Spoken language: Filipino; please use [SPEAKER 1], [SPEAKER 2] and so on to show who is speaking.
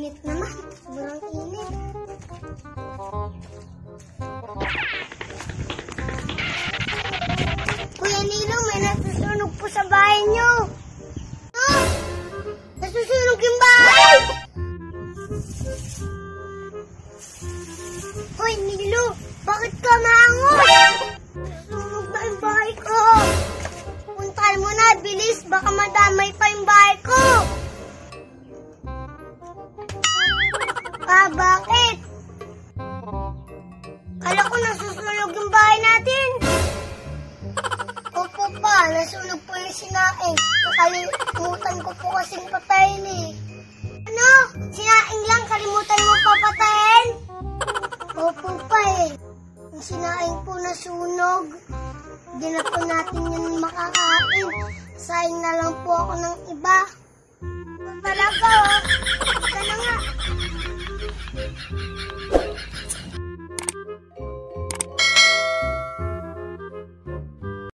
[SPEAKER 1] init naman. Sobrang init. Kuya Nilo, may nasusunog po sa bahay niyo. Ah! Nasusunog yung bahay! Hoy, Nilo! Bakit ka maangon? Nasusunog na yung bahay ko! Puntahan mo na, bilis! Baka madamay pa yung bahay ko! Ah, bakit? Kala ko nasusunog yung bahay natin! Opo pa, nasunog po yung sinaing. Nakalimutan ko po kasing patayin eh. Ano? Sinaing lang? Kalimutan mo papatayin? Opo pa eh. Yung sinaing po nasunog. Hindi na po natin yun makakain. Sayang na lang po ako ng iba.